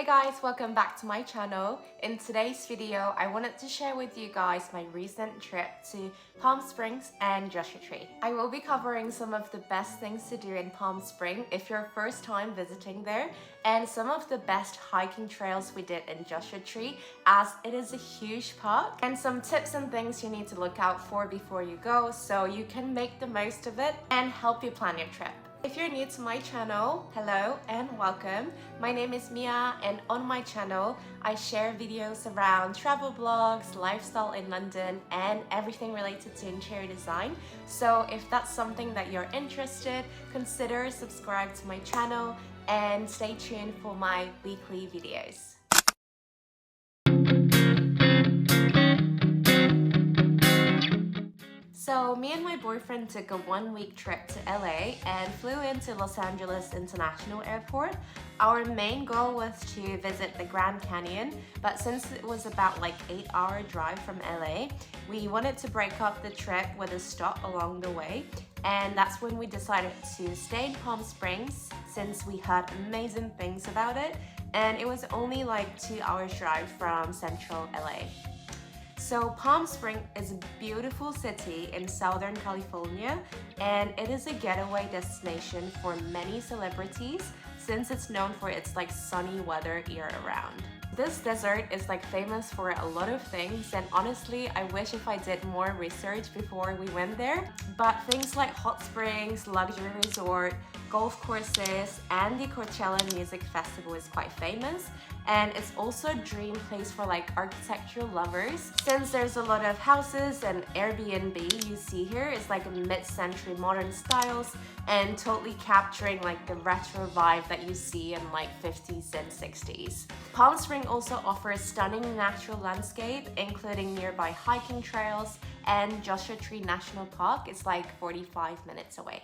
Hey guys, welcome back to my channel. In today's video, I wanted to share with you guys my recent trip to Palm Springs and Joshua Tree. I will be covering some of the best things to do in Palm Springs if you're first time visiting there, and some of the best hiking trails we did in Joshua Tree as it is a huge park, and some tips and things you need to look out for before you go so you can make the most of it and help you plan your trip. If you're new to my channel, hello and welcome. My name is Mia, and on my channel, I share videos around travel blogs, lifestyle in London, and everything related to interior design. So if that's something that you're interested, consider subscribe to my channel and stay tuned for my weekly videos. So me and my boyfriend took a one-week trip to LA and flew into Los Angeles International Airport. Our main goal was to visit the Grand Canyon, but since it was about like 8-hour drive from LA, we wanted to break up the trip with a stop along the way, and that's when we decided to stay in Palm Springs since we heard amazing things about it, and it was only like 2 hours drive from central LA. So Palm Springs is a beautiful city in Southern California, and it is a getaway destination for many celebrities since it's known for its like sunny weather year-round. This desert is like famous for a lot of things, and honestly I wish if I did more research before we went there, but things like hot springs, luxury resort, golf courses, and the Coachella Music Festival is quite famous, and it's also a dream place for like architectural lovers since there's a lot of houses and Airbnb you see here is like mid-century modern styles and totally capturing like the retro vibe that you see in like 50s and 60s. Palm Springs also offers stunning natural landscape including nearby hiking trails, and Joshua Tree National Park is like 45 minutes away.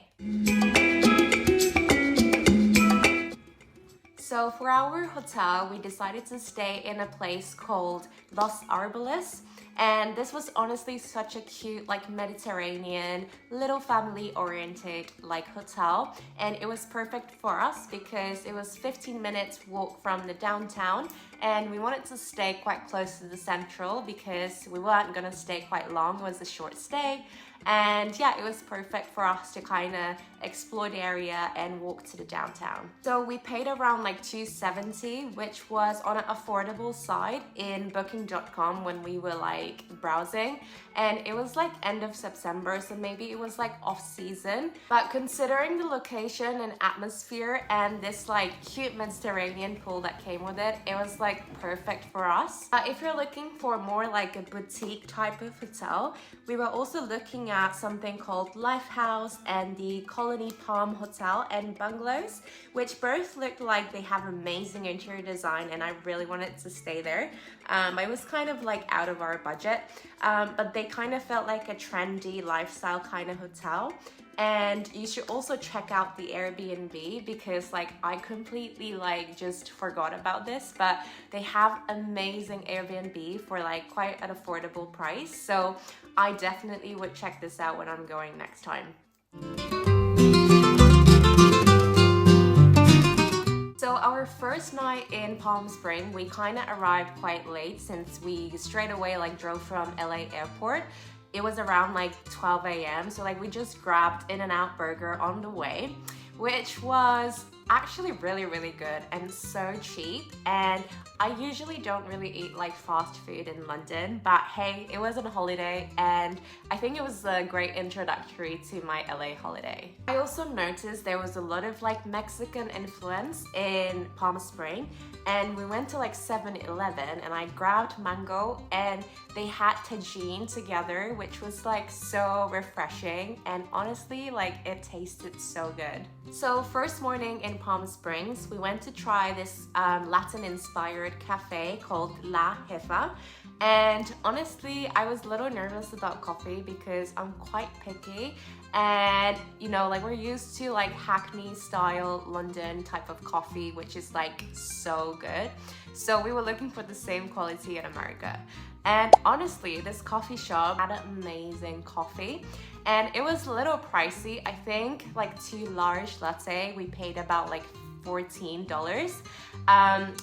So for our hotel, we decided to stay in a place called Los Arboles, and this was honestly such a cute like Mediterranean little family oriented like hotel, and it was perfect for us because it was 15 minutes walk from the downtown, and we wanted to stay quite close to the central because we weren't gonna stay quite long. It was a short stay, and yeah, it was perfect for us to kind of explore the area and walk to the downtown. So we paid around like $270, which was on an affordable side in booking.com when we were like browsing, and it was like end of September, so maybe it was like off season, but considering the location and atmosphere and this like cute Mediterranean pool that came with it, it was like perfect for us. If you're looking for more like a boutique type of hotel, we were also looking at something called Lifehouse and the Colony Palm Hotel and Bungalows, which both looked like they have amazing interior design, and I really wanted to stay there. It was kind of like out of our budget, but they kind of felt like a trendy lifestyle kind of hotel. And you should also check out the Airbnb because like I completely like just forgot about this, but they have amazing Airbnb for like quite an affordable price. So I definitely would check this out when I'm going next time. So our first night in Palm Springs, we kind of arrived quite late since we straight away like drove from LA airport. It was around like 12 a.m. So like we just grabbed In-N-Out burger on the way, which was actually really good and so cheap. And I usually don't really eat like fast food in London, but hey, it was on a holiday and I think it was a great introductory to my LA holiday. I also noticed there was a lot of like Mexican influence in Palm Springs, and we went to like 7-Eleven and I grabbed mango, and they had tagine together, which was like so refreshing, and honestly like it tasted so good. So first morning in Palm Springs, we went to try this Latin inspired cafe called La Jefa, and honestly I was a little nervous about coffee because I'm quite picky, and you know like we're used to like Hackney style London type of coffee, which is like so good. So we were looking for the same quality in America, and honestly this coffee shop had an amazing coffee, and it was a little pricey. I think like 2 large latte we paid about like $14,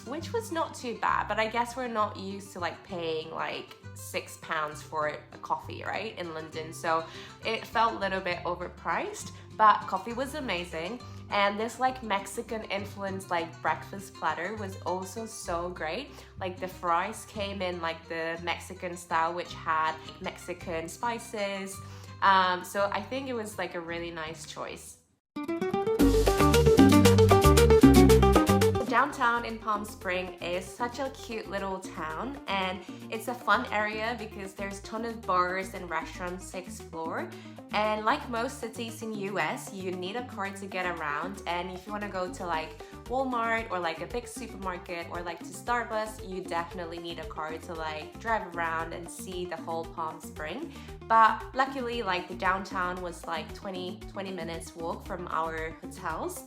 which was not too bad, but I guess we're not used to like paying like £6 for a coffee, right, in London, so it felt a little bit overpriced, but coffee was amazing. And this like Mexican influenced like breakfast platter was also so great. Like the fries came in like the Mexican style, which had Mexican spices, so I think it was like a really nice choice. Downtown in Palm Springs is such a cute little town, and it's a fun area because there's a ton of bars and restaurants to explore. And like most cities in US, you need a car to get around, and if you want to go to like Walmart or like a big supermarket or like to Starbucks, you definitely need a car to like drive around and see the whole Palm Springs. But luckily, like the downtown was like 20 minutes walk from our hotels,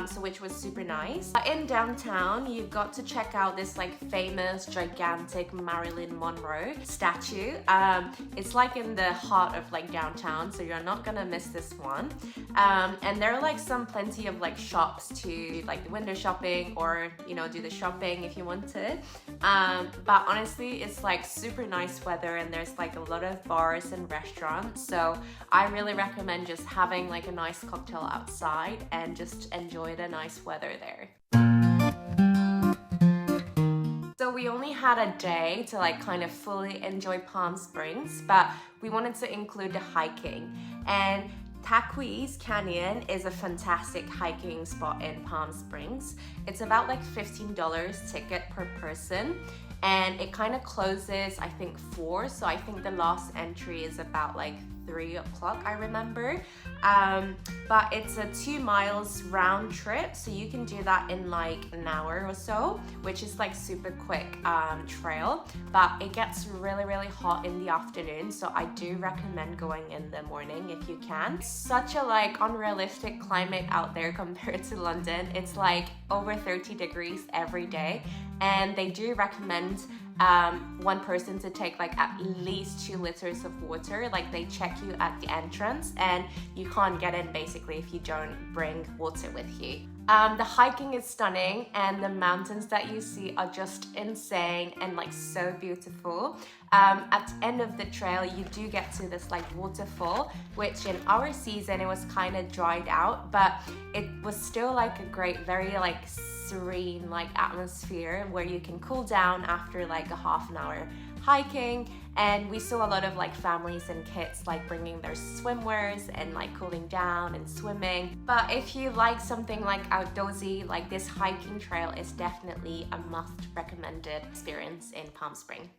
so which was super nice. In downtown, you got to check out this like famous gigantic Marilyn Monroe statue. It's like in the heart of like downtown, so you're not gonna miss this one. And there are like plenty of like shops to like window shopping, or you know, do the shopping if you wanted. But honestly, it's like super nice weather, and there's like a lot of bars and restaurants, so I really recommend just having like a nice cocktail outside and just enjoy the nice weather there. So we only had a day to like kind of fully enjoy Palm Springs, but we wanted to include the hiking, and Tahquiz Canyon is a fantastic hiking spot in Palm Springs. It's about like $15 ticket per person, and it kind of closes I think 4, so I think the last entry is about like 3 o'clock, I remember. But it's a 2 miles round trip, so you can do that in like an hour or so, which is like super quick trail, but it gets really hot in the afternoon, so I do recommend going in the morning if you can. Such a like unrealistic climate out there compared to London. It's like over 30 degrees every day, and they do recommend one person to take like at least 2 liters of water. Like they check you at the entrance, and you can't get in basically if you don't bring water with you. The hiking is stunning, and the mountains that you see are just insane and like so beautiful. At the end of the trail, you do get to this like waterfall, which in our season it was kind of dried out, but it was still like a great, very like serene like atmosphere where you can cool down after like a half an hour hiking. And we saw a lot of like families and kids like bringing their swimwears and like cooling down and swimming. But if you like something like outdoorsy, like this hiking trail is definitely a must recommended experience in Palm Springs.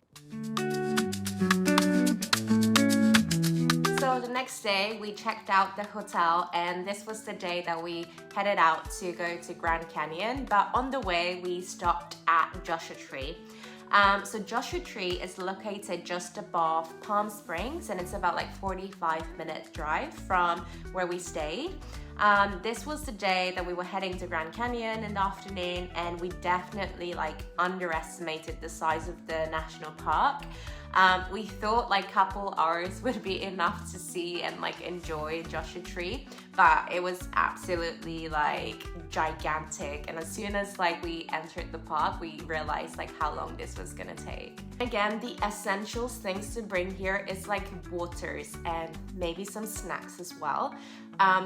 So the next day we checked out the hotel, and this was the day that we headed out to go to Grand Canyon, but on the way we stopped at Joshua Tree. So Joshua Tree is located just above Palm Springs, and it's about like 45-minute drive from where we stayed. This was the day that we were heading to Grand Canyon in the afternoon, and we definitely like underestimated the size of the national park. We thought like a couple hours would be enough to see and like enjoy Joshua Tree, but it was absolutely like gigantic, and as soon as like we entered the park, we realized like how long this was gonna take. Again, the essentials things to bring here is like waters and maybe some snacks as well.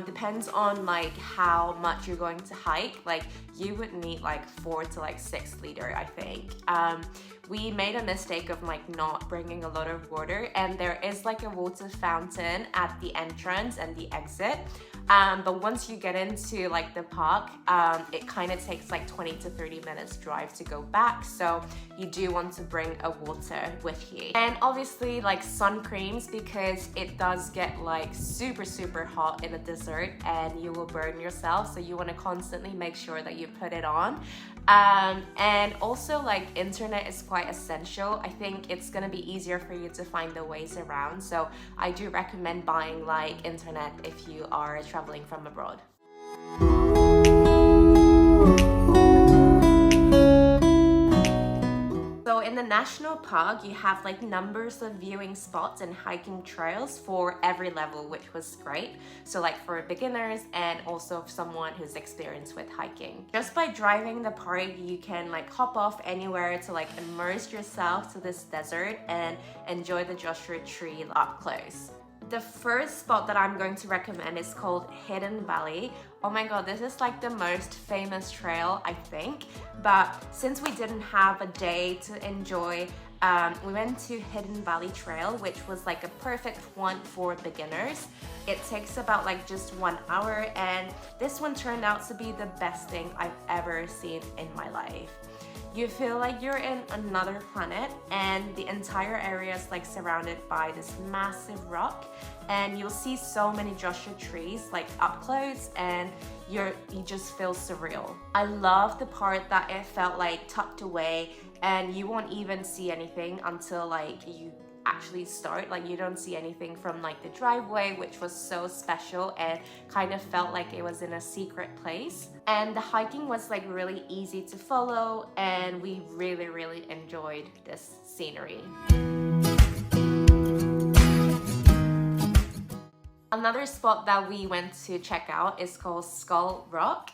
Depends on like how much you're going to hike. Like you would need like 4 to like 6 liter, I think. We made a mistake of like not bringing a lot of water, and there is like a water fountain at the entrance and the exit. But once you get into like the park, it kind of takes like 20 to 30 minutes drive to go back, so you do want to bring a water with you. And obviously like sun creams, because it does get like super hot in the desert and you will burn yourself, so you want to constantly make sure that you put it on. And also like internet is quite essential. I think it's gonna be easier for you to find the ways around, so I do recommend buying like internet if you are traveling from abroad. So in the national park, you have like numbers of viewing spots and hiking trails for every level, which was great. So like for beginners and also someone who's experienced with hiking. Just by driving the park, you can like hop off anywhere to like immerse yourself to this desert and enjoy the Joshua Tree up close. The first spot that I'm going to recommend is called Hidden Valley. Oh my god, this is like the most famous trail, I think. But since we didn't have a day to enjoy, we went to Hidden Valley Trail, which was like a perfect one for beginners. It takes about like just 1 hour, and this one turned out to be the best thing I've ever seen in my life. You feel like you're in another planet, and the entire area is like surrounded by this massive rock, and you'll see so many Joshua trees like up close, and you just feel surreal. I love the part that it felt like tucked away, and you won't even see anything until like you actually start. Like you don't see anything from like the driveway, which was so special and kind of felt like it was in a secret place. And the hiking was like really easy to follow, and we really enjoyed this scenery. Another spot that we went to check out is called Skull Rock.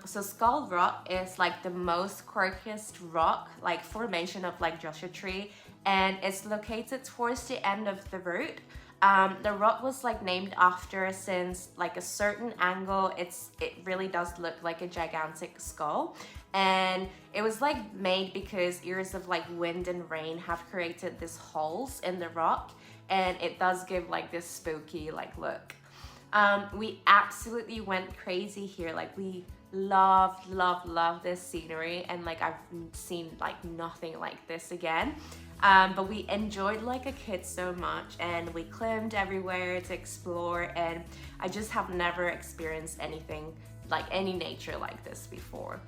So Skull Rock is like the most quirkiest rock like formation of like Joshua Tree, and it's located towards the end of the route. The rock was like named after, since like a certain angle it really does look like a gigantic skull, and it was like made because years of like wind and rain have created these holes in the rock, and it does give like this spooky like look. We absolutely went crazy here. Like we love this scenery, and like I've seen like nothing like this again. But we enjoyed like a kid so much, and we climbed everywhere to explore, and I just have never experienced anything like any nature like this before.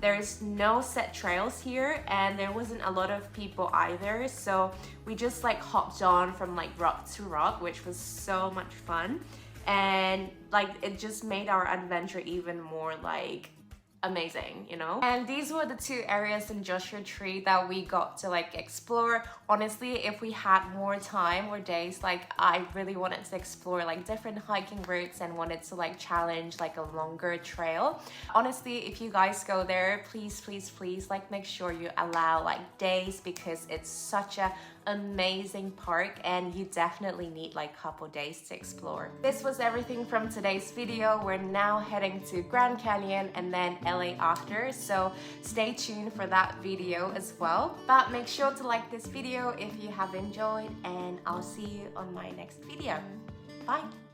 There's no set trails here, and there wasn't a lot of people either, so we just like hopped on from like rock to rock, which was so much fun, and like it just made our adventure even more like amazing, you know? And these were the 2 areas in Joshua Tree that we got to like explore. Honestly, if we had more time or days, like I really wanted to explore like different hiking routes and wanted to like challenge like a longer trail. Honestly, if you guys go there, please like make sure you allow like days, because it's such a amazing park and you definitely need like a couple days to explore. This was everything from today's video. We're now heading to Grand Canyon and then LA after, so stay tuned for that video as well. But make sure to like this video if you have enjoyed, and I'll see you on my next video. Bye!